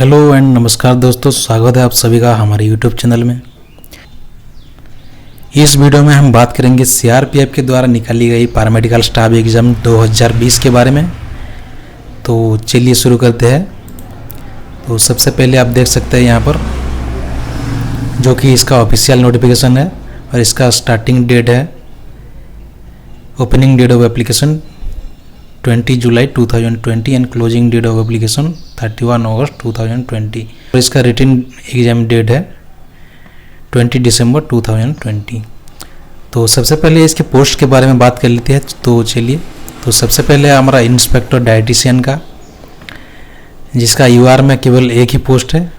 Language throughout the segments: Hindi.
हेलो एंड नमस्कार दोस्तों, स्वागत है आप सभी का हमारे यूट्यूब चैनल में। इस वीडियो में हम बात करेंगे सीआरपीएफ के द्वारा निकाली गई पैरामेडिकल स्टाफ एग्ज़ाम 2020 के बारे में। तो चलिए शुरू करते हैं। तो सबसे पहले आप देख सकते हैं यहाँ पर जो कि इसका ऑफिशियल नोटिफिकेशन है और इसका स्टार्टिंग डेट है, ओपनिंग डेट ऑफ एप्लीकेशन 20 जुलाई 2020 and closing date of application 31 अगस्त 2020 और इसका रिटन एग्जाम डेट है 20 दिसंबर 2020। तो सबसे पहले इसके पोस्ट के बारे में बात कर लेते हैं। तो चलिए, तो सबसे पहले हमारा इंस्पेक्टर डाइटिशियन का, जिसका यूआर में केवल एक ही पोस्ट है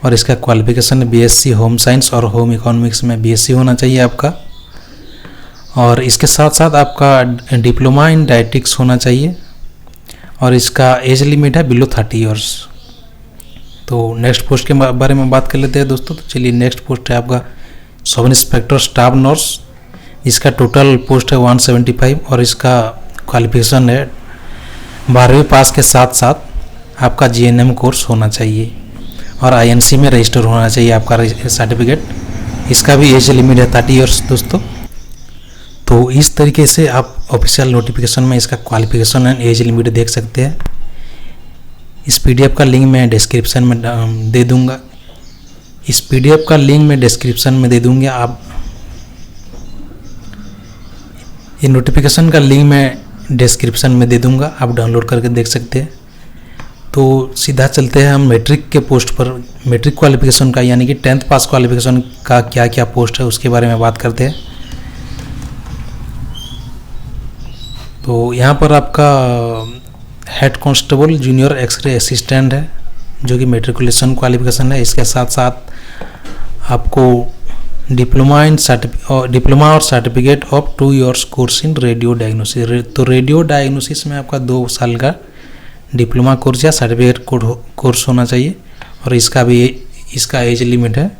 और इसका क्वालिफिकेशन बीएससी होम साइंस और होम इकोनॉमिक्स में बीएससी होना चाहिए आपका, और इसके साथ साथ आपका डिप्लोमा इन डायटिक्स होना चाहिए और इसका एज लिमिट है बिलो 30 ईयर्स। तो नेक्स्ट पोस्ट के बारे में बात कर लेते हैं दोस्तों। तो चलिए, नेक्स्ट पोस्ट है आपका सब इंस्पेक्टर स्टाफ नर्स, इसका टोटल पोस्ट है 175 और इसका क्वालिफिकेशन है 12वीं पास के साथ साथ आपका जीएनएम कोर्स होना चाहिए और आईएनसी में रजिस्टर होना चाहिए आपका सर्टिफिकेट। इसका भी एज लिमिट है 30 ईयर्स दोस्तों। तो इस तरीके से आप ऑफिशियल नोटिफिकेशन में इसका क्वालिफिकेशन एंड एज लिमिट देख सकते हैं। इस पीडीएफ का लिंक मैं डिस्क्रिप्शन में दे दूंगा। आप ये नोटिफिकेशन का लिंक मैं डिस्क्रिप्शन में दे दूंगा, आप डाउनलोड करके देख सकते हैं। तो सीधा चलते हैं हम मैट्रिक के पोस्ट पर। मैट्रिक क्वालिफिकेशन का यानी कि 10th पास क्वालिफिकेशन का क्या क्या पोस्ट है उसके बारे में बात करते हैं। तो यहाँ पर आपका head constable junior X-ray assistant है जो कि मैट्रिकुलेशन क्वालिफिकेशन है। इसके साथ साथ आपको डिप्लोमा और certificate of 2 years course in radio diagnosis. तो रेडियो डायग्नोसिस में आपका 2 साल का डिप्लोमा कोर्स या सर्टिफिकेट कोर्स होना चाहिए और इसका एज लिमिट है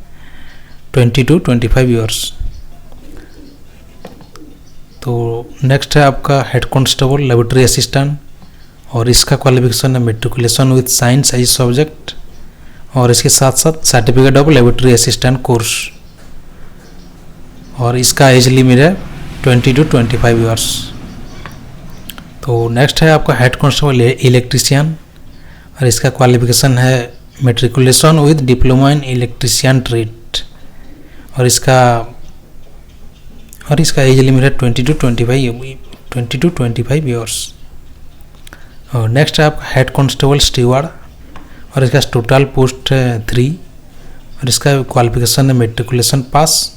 20 to 25 ईयर्स। तो नेक्स्ट है आपका हेड कांस्टेबल लेबोरेटरी असिस्टेंट और इसका क्वालिफिकेशन है matriculation with science as subject और इसके साथ साथ certificate of laboratory assistant course और इसका एज लिमिट है 20 to 25 ईयर्स। तो नेक्स्ट है आपका हेड कांस्टेबल इलेक्ट्रीशियन और इसका क्वालिफिकेशन है matriculation with diploma in electrician trade और इसका एज लिमिट है 20 to 25 ईयर्स। और नेक्स्ट है आपका हेड कांस्टेबल स्टीवार्ड और इसका टोटल पोस्ट है 3 और इसका क्वालिफिकेशन है मैट्रिकुलेशन पास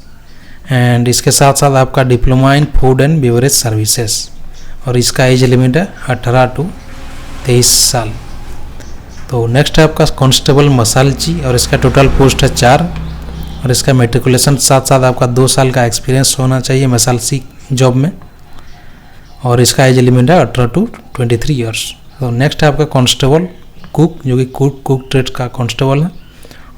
एंड इसके साथ साथ आपका diploma in food and beverage services और इसका एज लिमिट है 18 to 23 साल। तो नेक्स्ट है आपका कांस्टेबल मसालची और इसका टोटल पोस्ट है 4 और इसका मैट्रिकुलेशन साथ साथ आपका 2 साल का एक्सपीरियंस होना चाहिए मसालसी जॉब में और इसका एज लिमिट है 18 to 23 ईयर्स। तो नेक्स्ट है आपका कांस्टेबल कुक जो कि कुक ट्रेड का कांस्टेबल है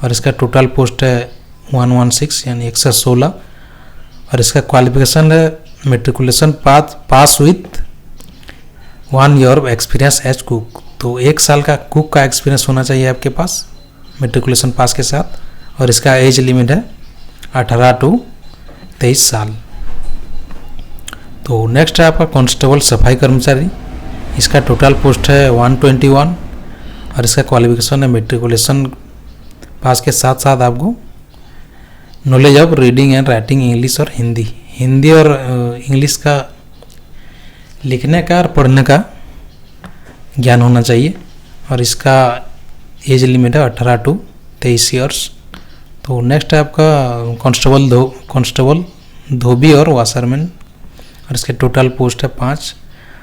और इसका टोटल पोस्ट है 116 यानी 116 और इसका क्वालिफिकेशन है matriculation pass with 1 year of experience as cook. तो 1 साल का कुक का एक्सपीरियंस होना चाहिए आपके पास मैट्रिकुलेशन पास के साथ और इसका एज लिमिट है 18 to 23 साल। तो नेक्स्ट है आपका कांस्टेबल सफाई कर्मचारी, इसका टोटल पोस्ट है 121 और इसका क्वालिफिकेशन है मैट्रिकुलेशन पास के साथ साथ आपको knowledge of reading and writing English और हिंदी और इंग्लिश का लिखने का और पढ़ने का ज्ञान होना चाहिए और इसका एज लिमिट है 18 to 23 ईयर्स। तो नेक्स्ट है आपका कांस्टेबल धोबी और वाशरमैन और इसके टोटल पोस्ट है 5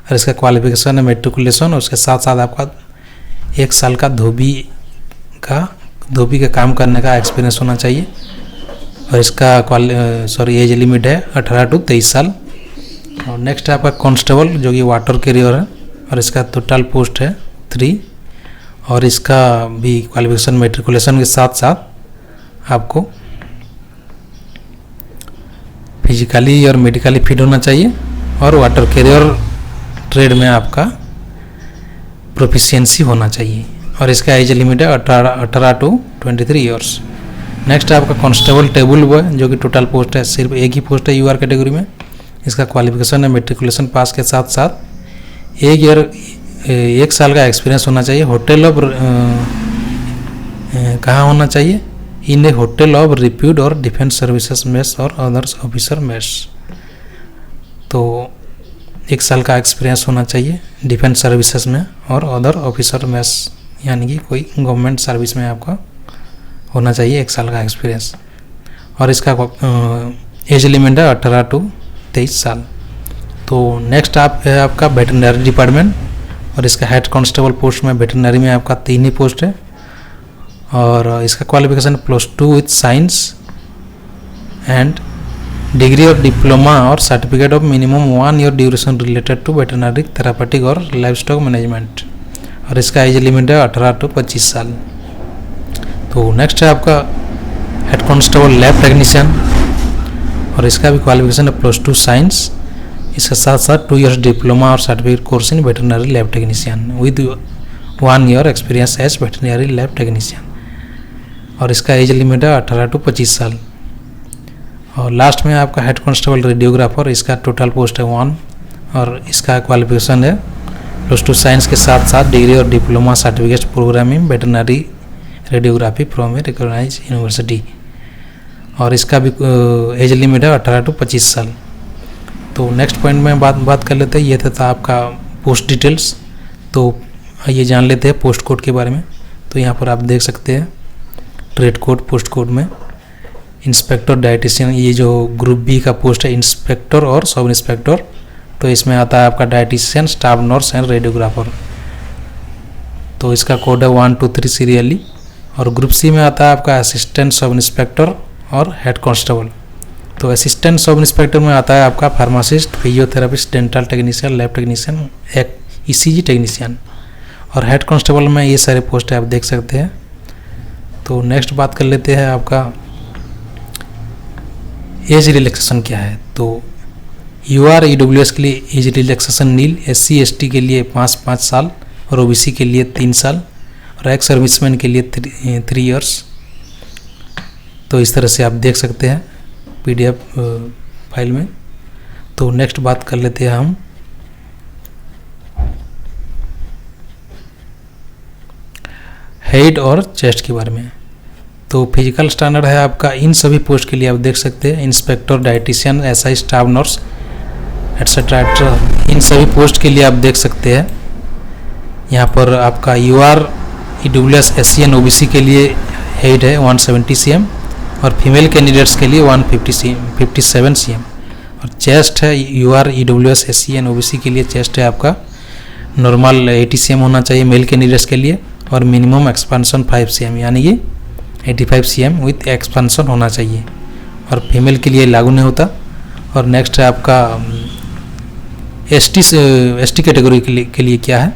और इसका क्वालिफिकेशन है मैट्रिकुलेशन और उसके साथ साथ आपका 1 साल का धोबी का काम करने का एक्सपीरियंस होना चाहिए और इसका एज लिमिट है 18 to 23 साल। और नेक्स्ट है आपका कांस्टेबल जो कि वाटर कैरियर है और इसका टोटल पोस्ट है 3 और इसका भी क्वालिफिकेशन मैट्रिकुलेशन के साथ साथ आपको फिजिकली और मेडिकली फिट होना चाहिए और वाटर कैरियर ट्रेड में आपका प्रोफिशिएंसी होना चाहिए और इसका एज लिमिट है 18 to 23 ईयर्स। नेक्स्ट है आपका कांस्टेबल टेबल बॉय, जो कि टोटल पोस्ट है, सिर्फ एक ही पोस्ट है यूआर कैटेगरी में। इसका क्वालिफिकेशन है मेट्रिकुलेशन पास के साथ साथ 1 साल का एक्सपीरियंस होना चाहिए। होटल ऑफ कहाँ होना चाहिए? इन ए होटल ऑफ रिप्यूट और डिफेंस सर्विसेज मेस और अदर्स ऑफिसर मेस। तो 1 साल का एक्सपीरियंस होना चाहिए डिफेंस सर्विसेज में और अदर ऑफिसर मेस, यानी कि कोई गवर्नमेंट सर्विस में आपका होना चाहिए 1 साल का एक्सपीरियंस। और इसका एज लिमिट है 18 to 23 साल। तो नेक्स्ट है आपका वेटरनरी डिपार्टमेंट, और इसका हेड कांस्टेबल पोस्ट में वेटरनरी में आपका 3 ही पोस्ट है। और इसका qualification +2 with science and degree और डिप्लोमा और certificate of minimum 1 year duration related to veterinary therapeutic और लाइफ स्टॉक मैनेजमेंट। और इसका एज लिमिट है 18 to 25 साल। तो नेक्स्ट है आपका हेड कांस्टेबल लैब टेक्नीशियन, और इसका भी क्वालिफिकेशन है +2 साइंस, इसके साथ साथ 2 ईयर्स डिप्लोमा और certificate course in veterinary lab technician with 1 year experience as veterinary lab technician. और इसका एज लिमिट है 18 to 25 साल। और लास्ट में आपका हेड कांस्टेबल रेडियोग्राफर, इसका टोटल पोस्ट है 1, और इसका क्वालिफिकेशन है +2 साइंस के साथ साथ डिग्री और diploma certificate programme in veterinary radiography from a recognise university. और इसका भी एज लिमिट है 18 to 25 साल। तो नेक्स्ट पॉइंट में बात कर लेते हैं। ये था आपका पोस्ट डिटेल्स। तो ये जान लेते हैं पोस्ट कोड के बारे में। तो यहाँ पर आप देख सकते हैं ट्रेड कोड पोस्ट कोड में इंस्पेक्टर डाइटिशियन, ये जो ग्रुप बी का पोस्ट है इंस्पेक्टर और सब इंस्पेक्टर, तो इसमें आता है आपका dietitian, staff nurse and radiographer. तो इसका कोड है 1 to 3 सीरियली। और ग्रुप सी में आता है आपका असिस्टेंट सब इंस्पेक्टर और हेड कांस्टेबल। तो असिस्टेंट सब इंस्पेक्टर में आता है आपका pharmacist, physiotherapist, dental technician, lab technician, एक ईसीजी टेक्नीशियन। और हेड कांस्टेबल में ये सारे पोस्ट आप देख सकते हैं। तो नेक्स्ट बात कर लेते हैं आपका एज रिलैक्सेशन क्या है। तो यूआर ईडब्ल्यूएस के लिए एज रिलैक्सेशन नील, SC ST के लिए 5 साल और OBC के लिए 3 साल और एक्स सर्विसमैन के लिए 3 ईयर्स। तो इस तरह से आप देख सकते हैं PDF फाइल में। तो नेक्स्ट बात कर लेते हैं हम हेड और चेस्ट के बारे में। तो फिजिकल स्टैंडर्ड है आपका इन सभी पोस्ट के लिए आप देख सकते हैं inspector, dietician, SI, staff nurse etcetera etcetera, इन सभी पोस्ट के लिए आप देख सकते हैं। यहाँ पर आपका UR EWS SC and OBC के लिए हेड है 170 cm और फीमेल कैंडिडेट्स के लिए 157 cm। और चेस्ट है UR EWS SC and OBC के लिए चेस्ट है आपका नॉर्मल 80 cm होना चाहिए मेल कैंडिडेट्स के लिए, और मिनिमम एक्सपेंशन 5 cm यानी कि 85 cm विथ एक्सपेंशन होना चाहिए, और फीमेल के लिए लागू नहीं होता। और नेक्स्ट है आपका ST कैटेगरी के लिए क्या है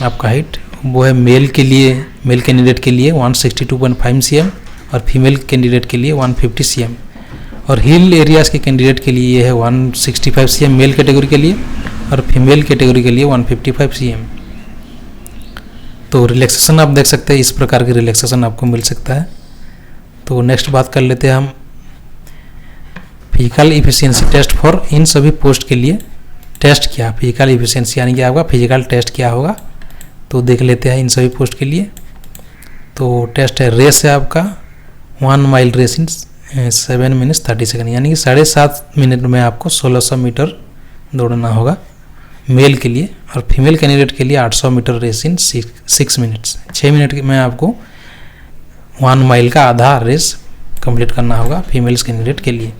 आपका हाइट, वो है मेल के लिए, मेल कैंडिडेट के लिए 162.5 cm और फीमेल कैंडिडेट के लिए 150 cm, और हिल एरियाज़ के कैंडिडेट के लिए ये है 165 cm मेल कैटेगरी के लिए और फीमेल कैटेगरी के लिए 155 cm। तो रिलैक्सेशन आप देख सकते हैं, इस प्रकार की रिलैक्सेशन आपको मिल सकता है। तो नेक्स्ट बात कर लेते हैं हम फिजिकल इफिशियंसी टेस्ट फॉर इन सभी पोस्ट के लिए टेस्ट क्या, फिजिकल इफिशियंसी यानी कि आपका फिजिकल टेस्ट क्या होगा, तो देख लेते हैं इन सभी पोस्ट के लिए। तो टेस्ट है रेस है आपका 1 माइल रेस इन 7 minutes 30 seconds यानी कि 7.5 मिनट में आपको 1600 मीटर दौड़ना होगा मेल के लिए, और फीमेल कैंडिडेट के लिए 800 metre race in 6 minutes, 6 minute में आपको 1 माइल का आधा रेस कंप्लीट करना होगा फीमेल्स कैंडिडेट के लिए।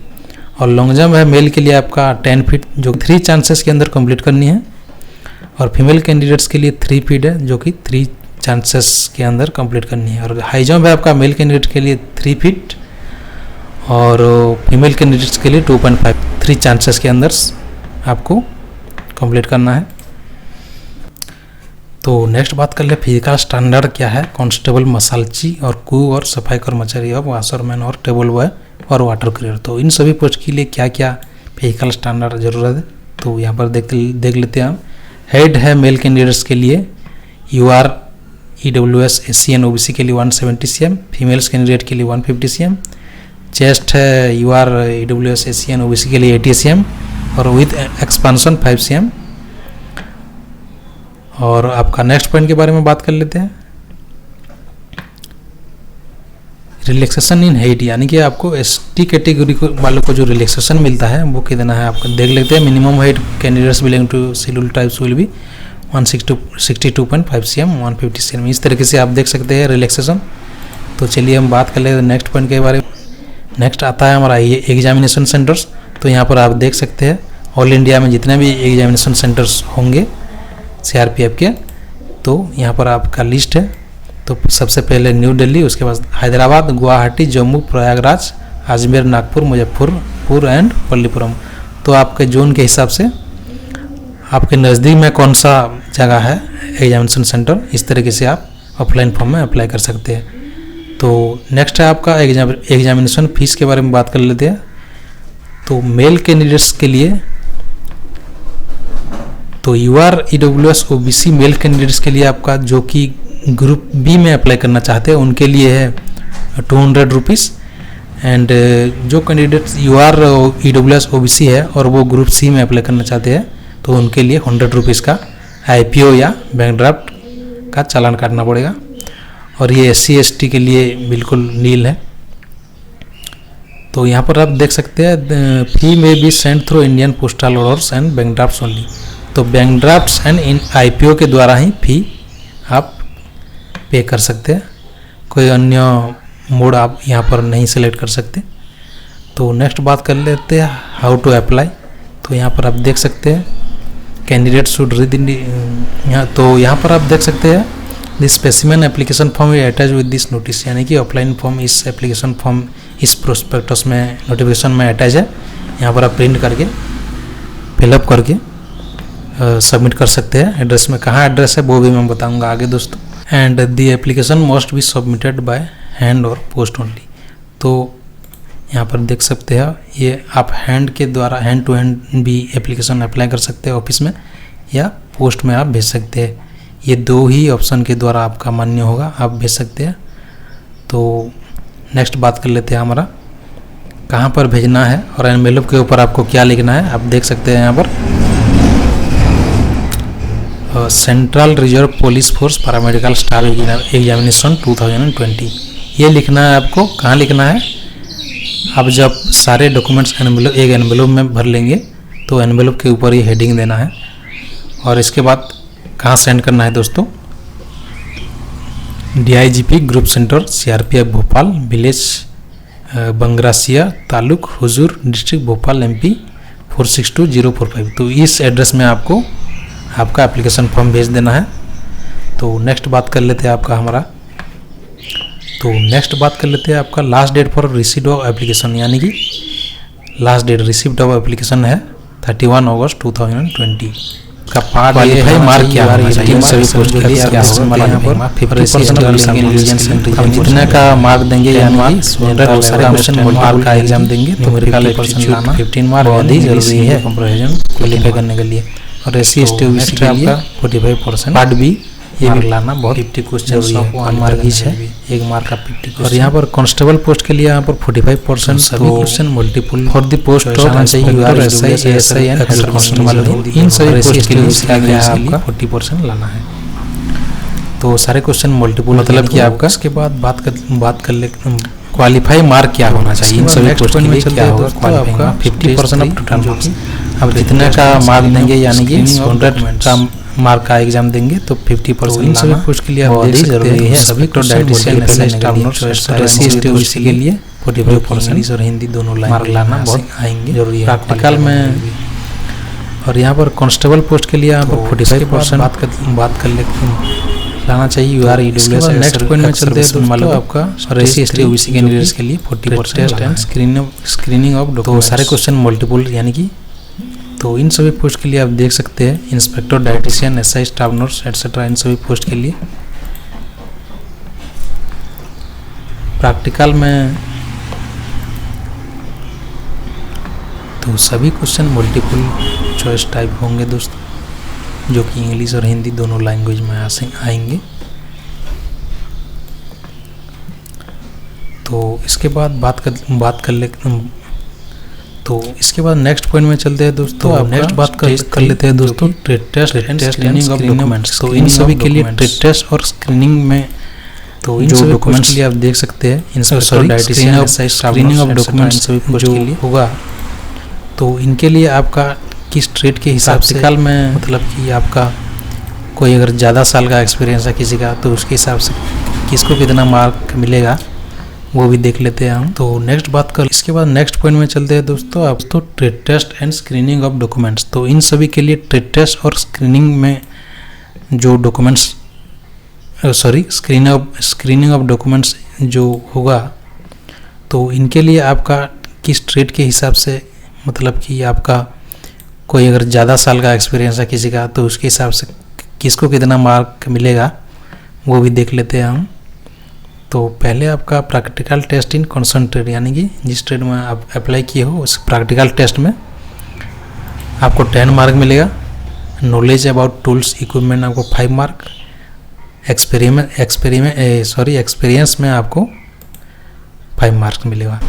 और लॉन्ग जंप है मेल के लिए आपका 10 फीट जो 3 चांसेस के अंदर कंप्लीट करनी है, और फीमेल कैंडिडेट्स के लिए 3 फीट है जो कि 3 चांसेस के अंदर कंप्लीट करनी है। और हाई जंप है आपका मेल कैंडिडेट के लिए 3 फीट और फीमेल कैंडिडेट्स के लिए 2.5, 3 चांसेस के अंदर आपको कंप्लीट करना है। तो नेक्स्ट बात कर ले फिजिकल स्टैंडर्ड क्या है कांस्टेबल, मसालची और कुक और सफाई कर्मचारी और वाशरमैन और टेबल बॉय और वाटर क्लियर। तो इन सभी पोस्ट के लिए क्या क्या फिजिकल स्टैंडर्ड ज़रूरत है, तो यहाँ पर देख लेते हैं हम। हेड है मेल कैंडिडेट्स के लिए UR EWS SC and OBC के लिए 170 cm, फीमेल्स कैंडिडेट के लिए 150 cm, चेस्ट है UR EWS SC and OBC के लिए 80 cm और विथ एक्सपांसन 5 cm। और आपका नेक्स्ट पॉइंट के बारे में बात कर लेते हैं, रिलैक्सेशन इन हाइट, यानी कि आपको ST कैटेगरी वालों को जो रिलैक्सेशन मिलता है वो कितना है आपको देख लेते हैं। Minimum height candidates belong to schedule types will be 162.5 cm, 150 cm, इस तरीके से आप देख सकते हैं रिलैक्सेशन। तो चलिए हम बात कर लेते हैं नेक्स्ट पॉइंट के बारे में। नेक्स्ट आता है हमारा ये एग्जामिनेशन सेंटर्स। तो यहाँ पर आप देख सकते हैं ऑल इंडिया में जितने भी एग्जामिनेशन सेंटर्स होंगे CRPF के, तो यहाँ पर आपका लिस्ट है। तो सबसे पहले न्यू दिल्ली, उसके बाद हैदराबाद, गुवाहाटी, जम्मू, प्रयागराज, अजमेर, नागपुर, मुजफ्फरपुर एंड पल्लीपुरम। तो आपके जोन के हिसाब से आपके नज़दीक में कौन सा जगह है एग्जामिनेशन सेंटर, इस तरीके से आप ऑफलाइन फॉर्म में अप्लाई कर सकते हैं। तो नेक्स्ट है आपका एग्जामिनेशन फीस के बारे में बात कर लेते हैं। तो मेल कैंडिडेट्स के लिए तो UR EWS OBC male candidates के लिए आपका जो कि ग्रुप बी में अप्लाई करना चाहते हैं उनके लिए है 200 रुपीज़, एंड जो कैंडिडेट्स UR EWS OBC है और वो ग्रुप सी में अप्लाई करना चाहते हैं तो उनके लिए 100 रुपीज़ का IPO या बैंक ड्राफ्ट का चालान काटना पड़ेगा। और ये SC ST के लिए बिल्कुल नील है। तो यहाँ पर आप देख सकते हैं फी में be send through Indian postal orders and bank drafts only. तो बैंक ड्राफ्ट्स एंड IPO के द्वारा ही फी आप पे कर सकते हैं, कोई अन्य मोड आप यहाँ पर नहीं सेलेक्ट कर सकते। तो नेक्स्ट बात कर लेते हैं हाउ टू अप्लाई। तो यहाँ पर आप देख सकते हैं कैंडिडेट शुड रीड यहाँ, तो यहाँ पर आप देख सकते हैं this specimen application form is attach with this notice, यानी कि ऑफलाइन फॉर्म इस एप्लीकेशन फॉर्म इस प्रोस्पेक्टस में नोटिफिकेशन में अटैच है। यहाँ पर आप प्रिंट करके फिलअप करके सबमिट कर सकते हैं। एड्रेस में कहाँ एड्रेस है वो भी मैं बताऊँगा आगे दोस्तों। And the application must be submitted by hand और पोस्ट ओनली। तो यहाँ पर देख सकते हैं ये आप हैंड के द्वारा हैंड टू हैंड भी एप्लीकेशन अप्लाई कर सकते हैं ऑफिस में, या पोस्ट में आप भेज सकते हैं। ये दो ही ऑप्शन के द्वारा आपका मान्य होगा, आप भेज सकते हैं। तो नेक्स्ट बात कर लेते हैं हमारा कहाँ पर भेजना है और एनवेलप के ऊपर आपको क्या लिखना है। आप देख सकते हैं यहाँ पर central reserve police force paramedical staff examination 2020 ये लिखना है आपको। कहाँ लिखना है, आप जब सारे डॉक्यूमेंट्स एक एनवेलप में भर लेंगे तो एनवेलप के ऊपर ये हेडिंग देना है। और इसके बाद कहाँ सेंड करना है दोस्तों, DIGP group centre CRPF Bhopal, village Bangrasia, taluk Huzur, district Bhopal MP 462045। तो इस एड्रेस में आपको आपका एप्लीकेशन फॉर्म भेज देना है। तो नेक्स्ट बात कर लेते हैं आपका आपका last date for receipt of application, यानी कि last date receipt of application है 31 अगस्त 2020 का। पार्ट क्वालिफाई मार्क क्या होना चाहिए सभी पोस्ट के लिए यहाँ पर 50% जितने का मार्क देंगे, यानी मार्क का एग्जाम देंगे तो 15 मार्क बहुत ही जरूरी है कंपैरिजन क्वालिफाई करने के लिए। और SC ST OBC के लिए 45% पार्ट बी ये भी लाना बहुत 50 क्वेश्चन मार्क है, एक मार्क का 50। और यहाँ पर कांस्टेबल पोस्ट के लिए यहाँ पर 45% सभी question multiple for the post आना चाहिए। SI एंड कांस्टेबल इन सभी पोस्ट के लिए आपका 40% लाना है। तो सारे क्वेश्चन मल्टीपल मतलब कि आपका। इसके बाद बात कर ले क्वालिफाई मार्क क्या होना चाहिए इन सभी पोस्ट के लिए, क्या होगा क्वालिफाई का 50% ऑफ टोटल मार्क्स। अब जितने का मार्क देंगे यानी कि 100 का मार्क का एग्जाम देंगे तो 50% इन सभी पोस्ट के लिए बहुत ही जरूरी है। सभी dietitian staff nurse SC ST OBC के लिए 45% और हिंदी दोनों मार्क लाना बहुत आएंगे जरूरी है प्रैक्टिकल में। और यहाँ पर कांस्टेबल पोस्ट के लिए यहाँ पर 45% बात कर लेते लाना चाहिए UR EWS। नेक्स्ट पॉइंट में चलते हैं तो मालूम आपका और SC ST OBC कैंडिडेट्स के लिए 40% एंड स्क्रीनिंग ऑफ डॉक्यूमेंट। तो सारे क्वेश्चन मल्टीपल यानी कि तो इन सभी पोस्ट के लिए आप देख सकते हैं inspector dietician SI staff nurse etcetera इन सभी पोस्ट के लिए प्रैक्टिकल में तो सभी क्वेश्चन मल्टीपल चॉइस टाइप होंगे दोस्तों, जो कि इंग्लिश और हिंदी दोनों लैंग्वेज में आएंगे। तो इसके बाद बात कर ले तो इसके बाद नेक्स्ट पॉइंट में चलते हैं दोस्तों। अब नेक्स्ट बात कर लेते हैं दोस्तों trade test and screening of documents. तो इन सभी के लिए ट्रेड टेस्ट और स्क्रीनिंग में तो इन सभी डॉक्यूमेंट्स के लिए आप देख सकते हैं स्क्रीनिंग ऑफ डॉक्यूमेंट्स जो होगा तो इनके लिए आपका किस ट्रेड के हिसाब से साल में मतलब कि आपका कोई अगर ज़्यादा साल का एक्सपीरियंस है किसी का तो उसके हिसाब से किसको कितना मार्क मिलेगा वो भी देख लेते हैं हम। तो नेक्स्ट बात कर इसके बाद नेक्स्ट पॉइंट में चलते हैं दोस्तों। आप तो trade test and screening of documents. तो इन सभी के लिए ट्रेड टेस्ट और स्क्रीनिंग में जो डॉक्यूमेंट्स स्क्रीनिंग ऑफ डॉक्यूमेंट्स जो होगा तो इनके लिए आपका किस ट्रेड के हिसाब से मतलब कि आपका कोई अगर ज़्यादा साल का एक्सपीरियंस है किसी का तो उसके हिसाब से किसको कितना मार्क मिलेगा वो भी देख लेते हैं हम। तो पहले आपका practical test in concern trade यानी कि जिस ट्रेड में आप अप्लाई किए हो उस प्रैक्टिकल टेस्ट में आपको 10 मार्क मिलेगा। नॉलेज अबाउट टूल्स इक्विपमेंट आपको 5 मार्क। एक्सपीरियंस में आपको 5 मार्क मिलेगा।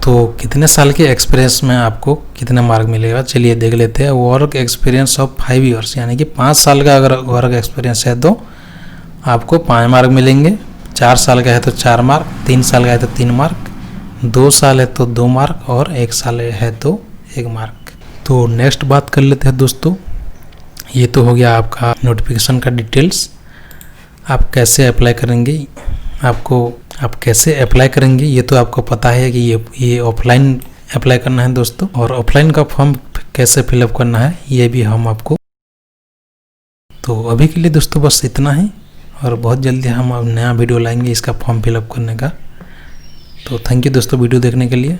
तो कितने साल के एक्सपीरियंस में आपको कितने मार्क मिलेगा चलिए देख लेते हैं। वर्क एक्सपीरियंस ऑफ 5 ईयर्स यानी कि 5 साल का अगर वर्क एक्सपीरियंस है तो आपको 5 मार्क मिलेंगे। 4 साल का है तो 4 मार्क, 3 साल का है तो 3 मार्क, 2 साल है तो 2 मार्क और 1 साल है तो 1 मार्क। तो नेक्स्ट बात कर लेते हैं दोस्तों। ये तो हो गया आपका नोटिफिकेशन का डिटेल्स। आप कैसे अप्लाई करेंगे आप कैसे अप्लाई करेंगे ये तो आपको पता है कि ये ऑफलाइन अप्लाई करना है दोस्तों। और ऑफलाइन का फॉर्म कैसे फिलअप करना है ये भी हम आपको। तो अभी के लिए दोस्तों बस इतना ही और बहुत जल्दी हम अब नया वीडियो लाएंगे इसका फॉर्म फिलअप करने का। तो थैंक यू दोस्तों वीडियो देखने के लिए।